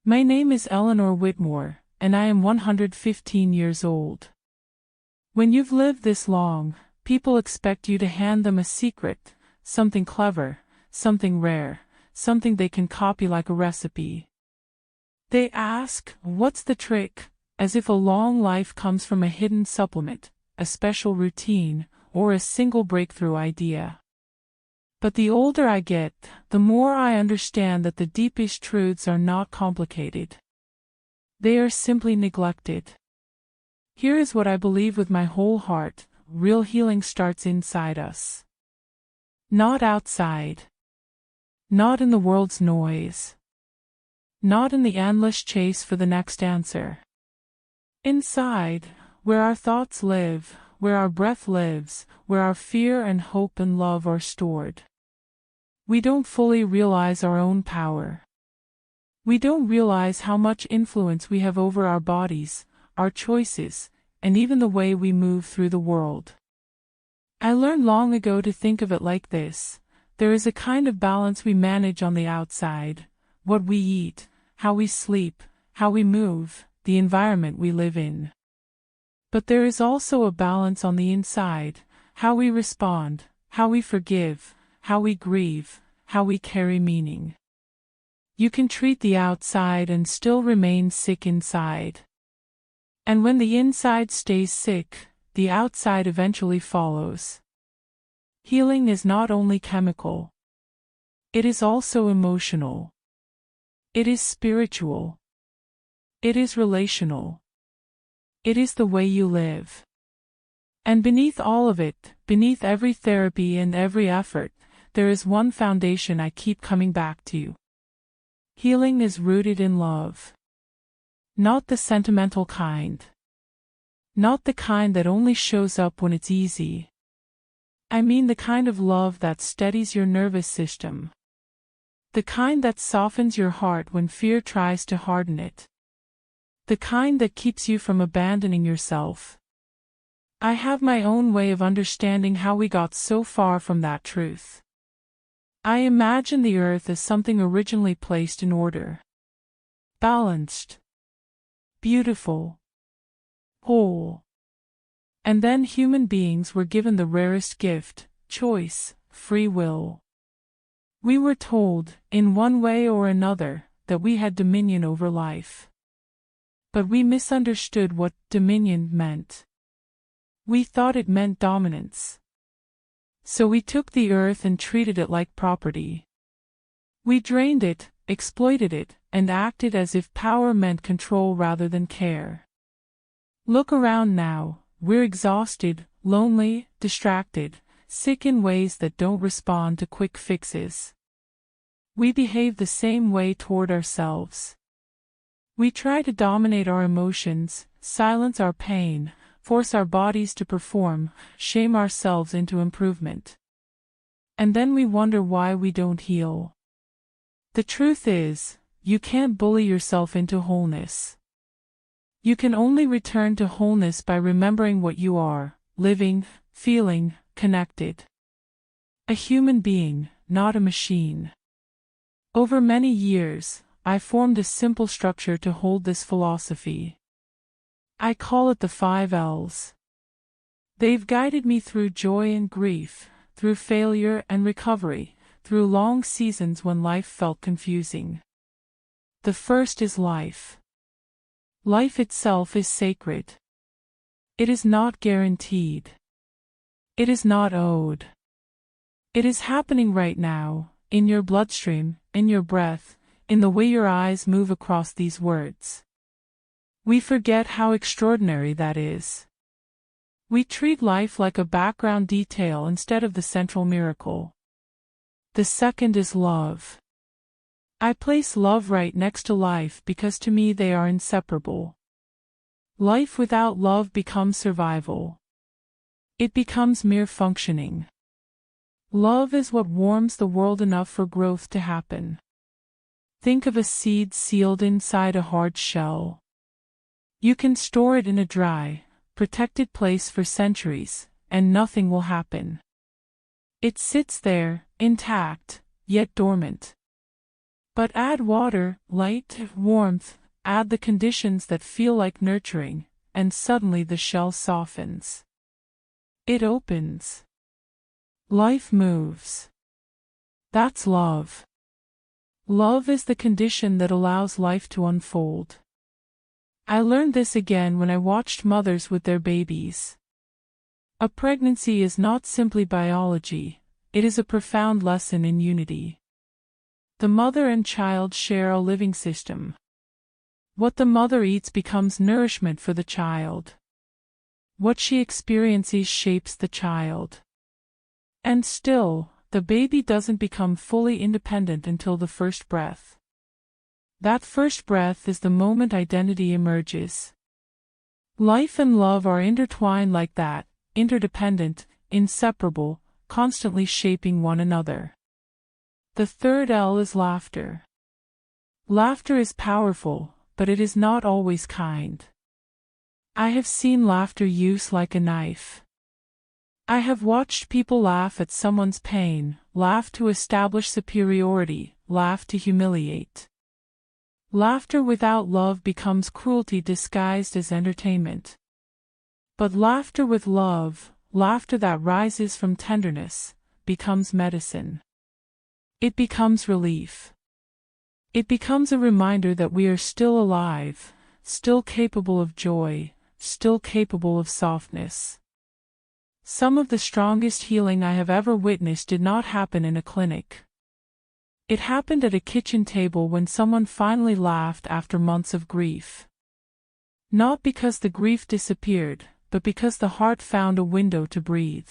My name is Eleanor Whitmore, and I am 115 years old. When you've lived this long, people expect you to hand them a secret, something clever, something rare, something they can copy like a recipe. They ask, "What's the trick?" as if a long life comes from a hidden supplement, a special routine, or a single breakthrough idea. But the older I get, the more I understand that the deepest truths are not complicated. They are simply neglected. Here is what I believe with my whole heart: real healing starts inside us. Not outside. Not in the world's noise. Not in the endless chase for the next answer. Inside, where our thoughts live, where our breath lives, where our fear and hope and love are stored. We don't fully realize our own power. We don't realize how much influence we have over our bodies, our choices, and even the way we move through the world. I learned long ago to think of it like this: there is a kind of balance we manage on the outside, what we eat, how we sleep, how we move, the environment we live in. But there is also a balance on the inside, how we respond, how we forgive, how we grieve, how we carry meaning. You can treat the outside and still remain sick inside. And when the inside stays sick, the outside eventually follows. Healing is not only chemical. It is also emotional. It is spiritual. It is relational. It is the way you live. And beneath all of it, beneath every therapy and every effort, there is one foundation I keep coming back to. Healing is rooted in love. Not the sentimental kind. Not the kind that only shows up when it's easy. I mean the kind of love that steadies your nervous system. The kind that softens your heart when fear tries to harden it. The kind that keeps you from abandoning yourself. I have my own way of understanding how we got so far from that truth. I imagine the earth as something originally placed in order. Balanced. Beautiful. Whole. And then human beings were given the rarest gift: choice, free will. We were told, in one way or another, that we had dominion over life. But we misunderstood what dominion meant. We thought it meant dominance. So we took the earth and treated it like property. We drained it, exploited it, and acted as if power meant control rather than care. Look around now: we're exhausted, lonely, distracted, sick in ways that don't respond to quick fixes. We behave the same way toward ourselves. We try to dominate our emotions, silence our pain, force our bodies to perform, shame ourselves into improvement. And then we wonder why we don't heal. The truth is, you can't bully yourself into wholeness. You can only return to wholeness by remembering what you are: living, feeling, connected. A human being, not a machine. Over many years, I formed a simple structure to hold this philosophy. I call it the 5 L's. They've guided me through joy and grief, through failure and recovery, through long seasons when life felt confusing. The first is life. Life itself is sacred. It is not guaranteed. It is not owed. It is happening right now, in your bloodstream, in your breath, in the way your eyes move across these words. We forget how extraordinary that is. We treat life like a background detail instead of the central miracle. The second is love. I place love right next to life because to me they are inseparable. Life without love becomes survival. It becomes mere functioning. Love is what warms the world enough for growth to happen. Think of a seed sealed inside a hard shell. You can store it in a dry, protected place for centuries, and nothing will happen. It sits there, intact, yet dormant. But add water, light, warmth, add the conditions that feel like nurturing, and suddenly the shell softens. It opens. Life moves. That's love. Love is the condition that allows life to unfold. I learned this again when I watched mothers with their babies. A pregnancy is not simply biology, it is a profound lesson in unity. The mother and child share a living system. What the mother eats becomes nourishment for the child. What she experiences shapes the child. And still, the baby doesn't become fully independent until the first breath. That first breath is the moment identity emerges. Life and love are intertwined like that, interdependent, inseparable, constantly shaping one another. The third L is laughter. Laughter is powerful, but it is not always kind. I have seen laughter used like a knife. I have watched people laugh at someone's pain, laugh to establish superiority, laugh to humiliate. Laughter without love becomes cruelty disguised as entertainment. But laughter with love, laughter that rises from tenderness, becomes medicine. It becomes relief. It becomes a reminder that we are still alive, still capable of joy, still capable of softness. Some of the strongest healing I have ever witnessed did not happen in a clinic. It happened at a kitchen table when someone finally laughed after months of grief. Not because the grief disappeared, but because the heart found a window to breathe.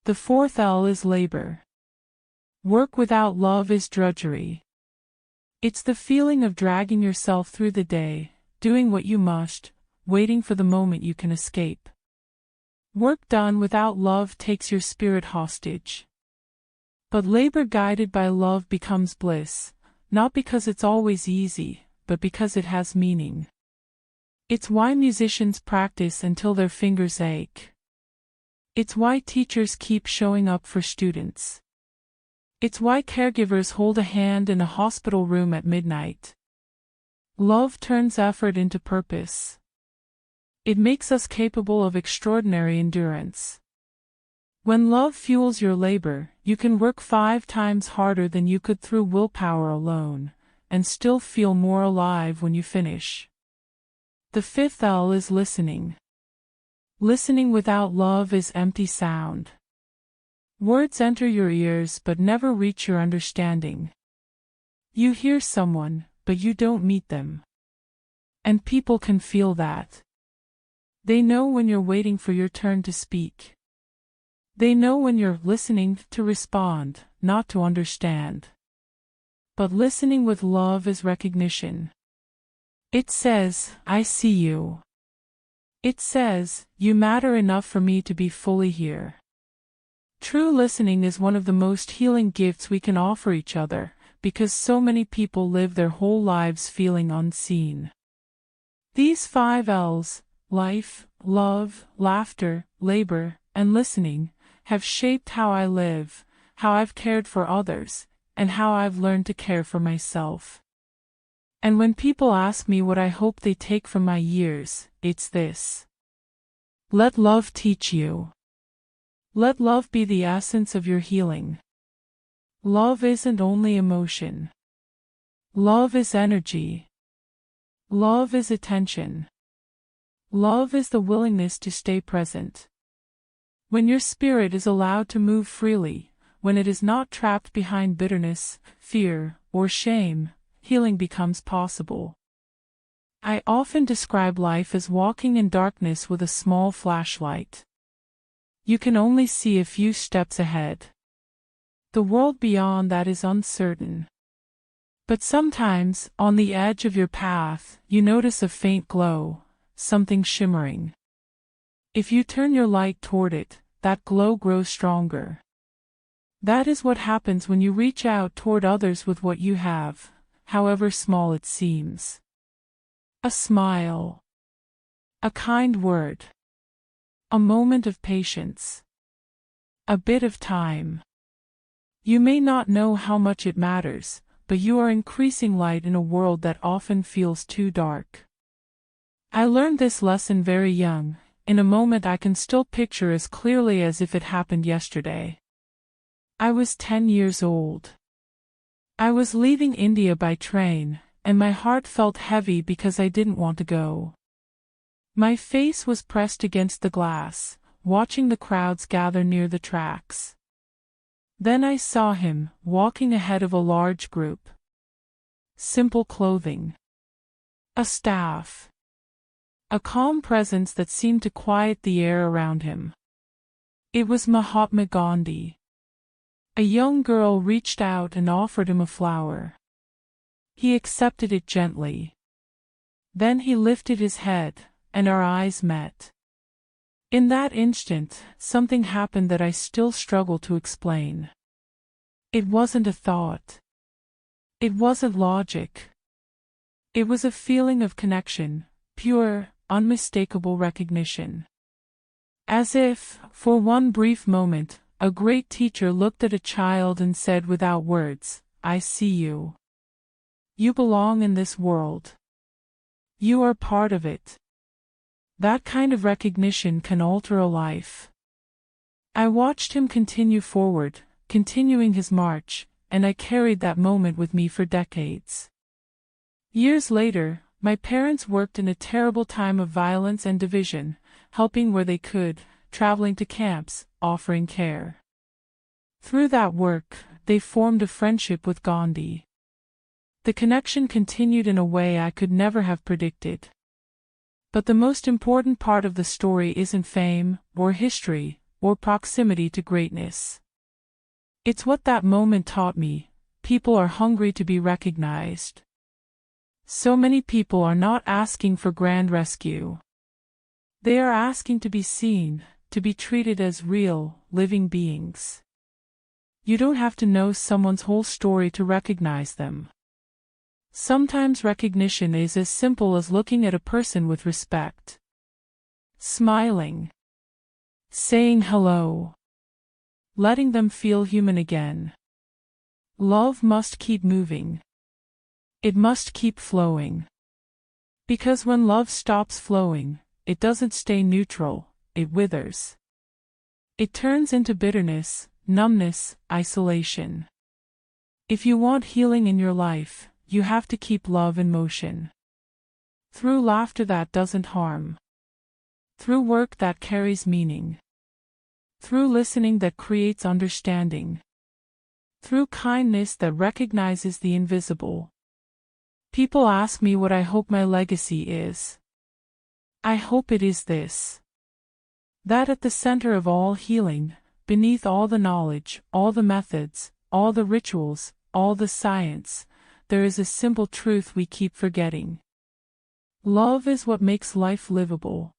The fourth L is labor. Work without love is drudgery. It's the feeling of dragging yourself through the day, doing what you must, waiting for the moment you can escape. Work done without love takes your spirit hostage. But labor guided by love becomes bliss, not because it's always easy, but because it has meaning. It's why musicians practice until their fingers ache. It's why teachers keep showing up for students. It's why caregivers hold a hand in a hospital room at midnight. Love turns effort into purpose. It makes us capable of extraordinary endurance. When love fuels your labor, you can work 5 times harder than you could through willpower alone, and still feel more alive when you finish. The fifth L is listening. Listening without love is empty sound. Words enter your ears but never reach your understanding. You hear someone, but you don't meet them. And people can feel that. They know when you're waiting for your turn to speak. They know when you're listening to respond, not to understand. But listening with love is recognition. It says, I see you. It says, you matter enough for me to be fully here. True listening is one of the most healing gifts we can offer each other, because so many people live their whole lives feeling unseen. These 5 L's, life, love, laughter, labor, and listening, have shaped how I live, how I've cared for others, and how I've learned to care for myself. And when people ask me what I hope they take from my years, it's this. Let love teach you. Let love be the essence of your healing. Love isn't only emotion. Love is energy. Love is attention. Love is the willingness to stay present. When your spirit is allowed to move freely, when it is not trapped behind bitterness, fear, or shame, healing becomes possible. I often describe life as walking in darkness with a small flashlight. You can only see a few steps ahead. The world beyond that is uncertain. But sometimes, on the edge of your path, you notice a faint glow, something shimmering. If you turn your light toward it, that glow grows stronger. That is what happens when you reach out toward others with what you have, however small it seems. A smile. A kind word. A moment of patience. A bit of time. You may not know how much it matters, but you are increasing light in a world that often feels too dark. I learned this lesson very young, in a moment I can still picture as clearly as if it happened yesterday. I was 10 years old. I was leaving India by train, and my heart felt heavy because I didn't want to go. My face was pressed against the glass, watching the crowds gather near the tracks. Then I saw him, walking ahead of a large group. Simple clothing. A staff. A calm presence that seemed to quiet the air around him. It was Mahatma Gandhi. A young girl reached out and offered him a flower. He accepted it gently. Then he lifted his head, and our eyes met. In that instant, something happened that I still struggle to explain. It wasn't a thought. It wasn't logic. It was a feeling of connection, pure, unmistakable recognition. As if, for one brief moment, a great teacher looked at a child and said without words, "I see you. You belong in this world. You are part of it." That kind of recognition can alter a life. I watched him continue forward, continuing his march, and I carried that moment with me for decades. Years later, my parents worked in a terrible time of violence and division, helping where they could, traveling to camps, offering care. Through that work, they formed a friendship with Gandhi. The connection continued in a way I could never have predicted. But the most important part of the story isn't fame, or history, or proximity to greatness. It's what that moment taught me: people are hungry to be recognized. So many people are not asking for grand rescue. They are asking to be seen, to be treated as real, living beings. You don't have to know someone's whole story to recognize them. Sometimes recognition is as simple as looking at a person with respect. Smiling. Saying hello. Letting them feel human again. Love must keep moving. It must keep flowing. Because when love stops flowing, it doesn't stay neutral, it withers. It turns into bitterness, numbness, isolation. If you want healing in your life, you have to keep love in motion. Through laughter that doesn't harm. Through work that carries meaning. Through listening that creates understanding. Through kindness that recognizes the invisible. People ask me what I hope my legacy is. I hope it is this: that at the center of all healing, beneath all the knowledge, all the methods, all the rituals, all the science, there is a simple truth we keep forgetting. Love is what makes life livable.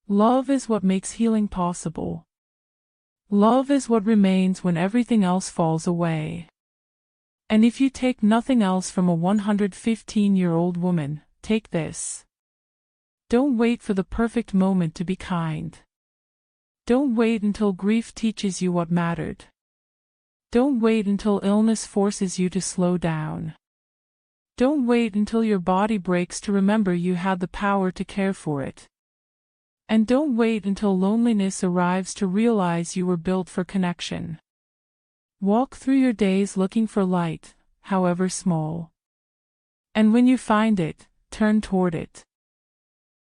Love is what makes healing possible. Love is what remains when everything else falls away. And if you take nothing else from a 115-year-old woman, take this. Don't wait for the perfect moment to be kind. Don't wait until grief teaches you what mattered. Don't wait until illness forces you to slow down. Don't wait until your body breaks to remember you had the power to care for it. And don't wait until loneliness arrives to realize you were built for connection. Walk through your days looking for light, however small. And when you find it, turn toward it.